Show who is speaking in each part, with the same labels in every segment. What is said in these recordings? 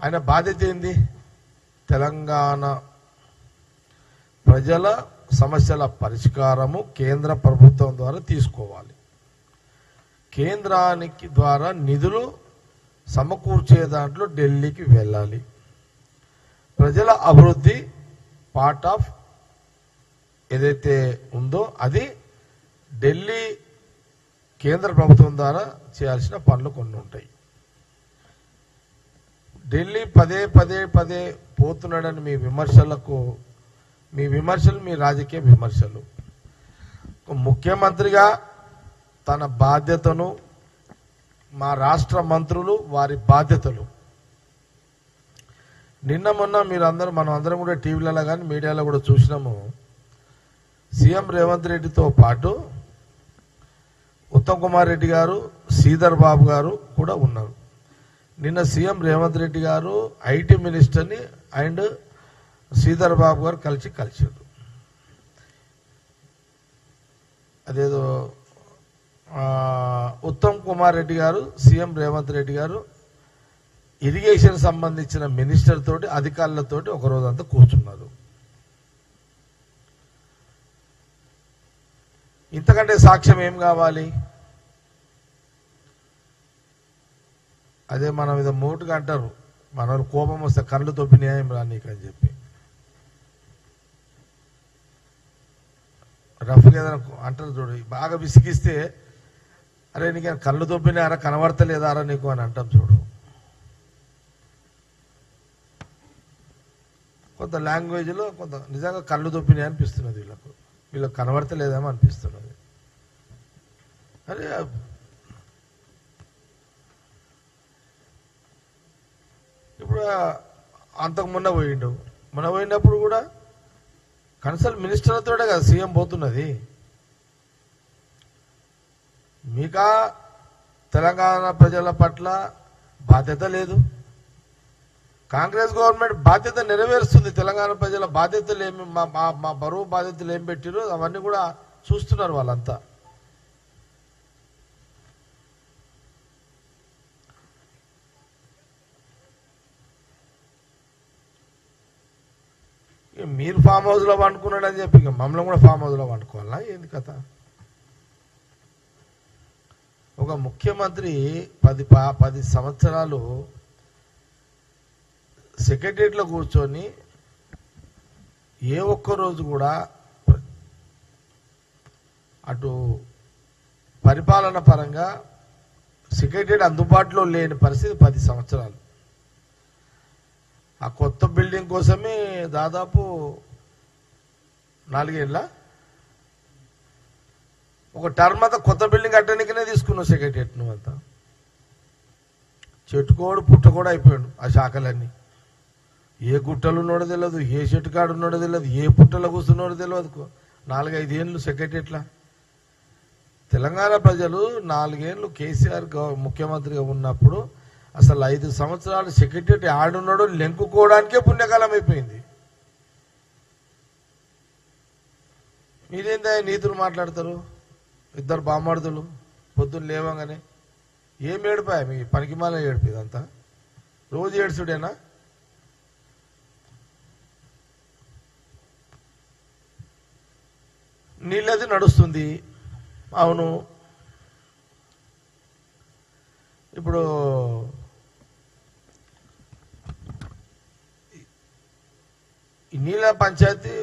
Speaker 1: ఆయన బాధ్యత ఏంది? తెలంగాణ ప్రజల సమస్యల పరిష్కారము కేంద్ర ప్రభుత్వం ద్వారా తీసుకోవాలి. కేంద్రానికి ద్వారా నిధులు సమకూర్చే దాంట్లో ఢిల్లీకి వెళ్ళాలి. ప్రజల అభివృద్ధి పార్ట్ ఆఫ్ ఏదైతే ఉందో అది ఢిల్లీ కేంద్ర ప్రభుత్వం ద్వారా చేయాల్సిన పనులు కొన్ని ఉంటాయి. ఢిల్లీ పదే పదే పదే పోతున్నాడని మీ విమర్శలు మీ రాజకీయ విమర్శలు. ముఖ్యమంత్రిగా తన బాధ్యతను, మా రాష్ట్ర మంత్రులు వారి బాధ్యతలు, నిన్న మొన్న మనం అందరం కూడా టీవీలలో కానీ మీడియాలో కూడా చూసినాము. సీఎం రేవంత్ రెడ్డితో పాటు ఉత్తమ్ కుమార్ రెడ్డి గారు, శ్రీధర్ బాబు గారు కూడా ఉన్నారు. నిన్న సీఎం రేవంత్ రెడ్డి గారు ఐటీ మినిస్టర్ని అండ్ శ్రీధర్ బాబు గారు కలిసారు. అదేదో ఉత్తమ్ కుమార్ రెడ్డి గారు, సీఎం రేవంత్ రెడ్డి గారు ఇరిగేషన్ సంబంధించిన మినిస్టర్ తోటి, అధికారులతోటి ఒక రోజంతా కూర్చున్నారు. ఇంతకంటే సాక్ష్యం ఏం కావాలి? అదే మన మీద మోటుగా అంటారు, మన కోపం వస్తే కళ్ళు తొప్పి న్యాయం రా నీకని చెప్పి. రఫ్గా ఏదైనా అంటారు చూడు, బాగా విసిగిస్తే అరే నీకు కళ్ళు తొప్పినారా, కనబడతలేదారా నీకు అని అంటాం చూడు. కొంత లాంగ్వేజ్లో కొంత నిజంగా కళ్ళు తొప్పినాయి అనిపిస్తున్నది, వీళ్ళకు కనబడతలేదేమో అనిపిస్తున్నది. అరే ఇప్పుడు అంతకు మొన్న పోయినప్పుడు కూడా కన్సల్ట్ మినిస్టర్లతోటే కదా సీఎం పోతున్నది. మీకా తెలంగాణ ప్రజల పట్ల బాధ్యత లేదు. కాంగ్రెస్ గవర్నమెంట్ బాధ్యత నెరవేరుస్తుంది. తెలంగాణ ప్రజల బాధ్యతలు ఏమి, మా బరువు బాధ్యతలు ఏం పెట్టిరో అవన్నీ కూడా చూస్తున్నారు వాళ్ళంతా. మీరు ఫామ్ హౌస్లో వండుకున్నాడని చెప్పి మమ్మల్ని కూడా ఫామ్ హౌస్లో వండుకోవాలా ఏంది కథ? ఒక ముఖ్యమంత్రి 10 సంవత్సరాలు సెక్రటరియట్లో కూర్చొని ఏ ఒక్క రోజు కూడా అటు పరిపాలన పరంగా సెక్రటరియట్ అందుబాటులో లేని పరిస్థితి 10 సంవత్సరాలు. ఆ కొత్త బిల్డింగ్ కోసమే దాదాపు 4 ఏళ్ళ ఒక టర్మ్ అంతా కొత్త బిల్డింగ్ కట్టడానికనే తీసుకున్నావు సెక్రటరియట్. నువ్వంతా చెట్టుకోడు పుట్టకోడు అయిపోయాడు. ఆ శాఖలన్నీ ఏ గుట్టలు ఉన్నాడో తెలియదు, ఏ చెట్టు కాడు ఉన్నాడో తెలియదు, ఏ పుట్టలో కూర్చున్నాడో తెలియదు. 4-5 ఏళ్ళు సెక్రటరియట్లా. తెలంగాణ ప్రజలు 4 ఏళ్ళు కేసీఆర్ ముఖ్యమంత్రిగా ఉన్నప్పుడు అసలు 5 సంవత్సరాలు సెక్రటరియట్ ఆడున్నాడో లెంకుకోవడానికే పుణ్యకాలం అయిపోయింది. మీరేందా నీతులు మాట్లాడతారు? ఇద్దరు బామ్మర్దులు పొద్దున్న లేవగానే ఏం ఏడిపాయ? మీ పనికిమాల ఏడిపి ఇదంతా రోజు ఏడుచుడేనా? నీళ్ళది నడుస్తుంది. అవును, ఇప్పుడు ఈ నీళ్ళ పంచాయతీ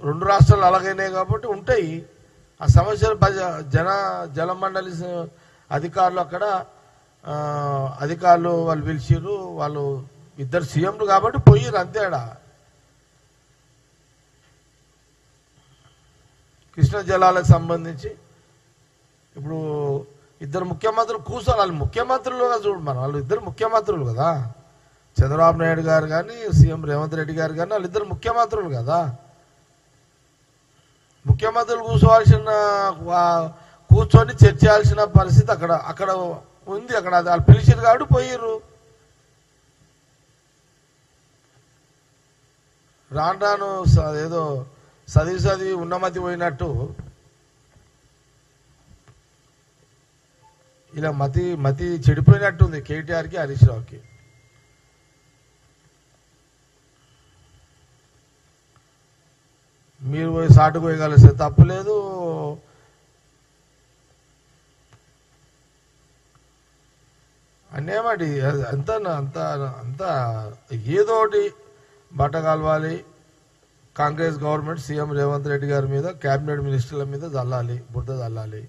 Speaker 1: 2 రాష్ట్రాలు అలాగైనాయి కాబట్టి ఉంటాయి ఆ సమస్యలు. జలమండలి అధికారులు అక్కడ అధికారులు వాళ్ళు పిలిచిర్రు, వాళ్ళు 2 సీఎంలు కాబట్టి పోయిర్రు అంతేడా. కృష్ణా జలాలకు సంబంధించి ఇప్పుడు 2 ముఖ్యమంత్రులు కూర్చొని, వాళ్ళు ముఖ్యమంత్రులుగా చూడు, వాళ్ళు 2 ముఖ్యమంత్రులు కదా. చంద్రబాబు నాయుడు గారు కానీ సీఎం రేవంత్ రెడ్డి గారు కానీ వాళ్ళు 2 ముఖ్యమంత్రులు కదా. ముఖ్యమంత్రులు కూర్చొని చర్చించాల్సిన పరిస్థితి అక్కడ ఉంది. అక్కడ వాళ్ళు పిలిచిరు కాబట్టి పోయిర్రు. రాను ఏదో చదివి ఉన్నమతి పోయినట్టు ఇలా మతి చెడిపోయినట్టుంది కేటీఆర్కి, హరీష్ రావుకి. మీరు పోయి సాటుకు పోయి కలిస్తే తప్పులేదు. అన్నేమాటి అంత అంత అంత ఏదోటి బట్ట కలవాలి. కాంగ్రెస్ గవర్నమెంట్ సీఎం రేవంత్ రెడ్డి గారి మీద, కేబినెట్ మినిస్టర్ల మీద చల్లాలి, బురద చల్లాలి.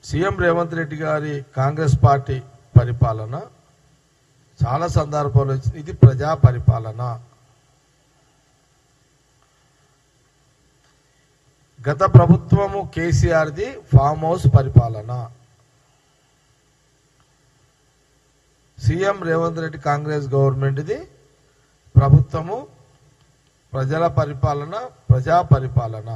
Speaker 1: సీఎం రేవంత్ రెడ్డి గారి కాంగ్రెస్ పార్టీ పరిపాలన చాలా సందర్భాలు వచ్చింది. ఇది ప్రజా పరిపాలన. గత ప్రభుత్వము కేసీఆర్ది ఫామ్ హౌస్ పరిపాలన. సీఎం రేవంత్ రెడ్డి కాంగ్రెస్ గవర్నమెంట్ది ప్రభుత్వము ప్రజల పరిపాలన, ప్రజా పరిపాలన.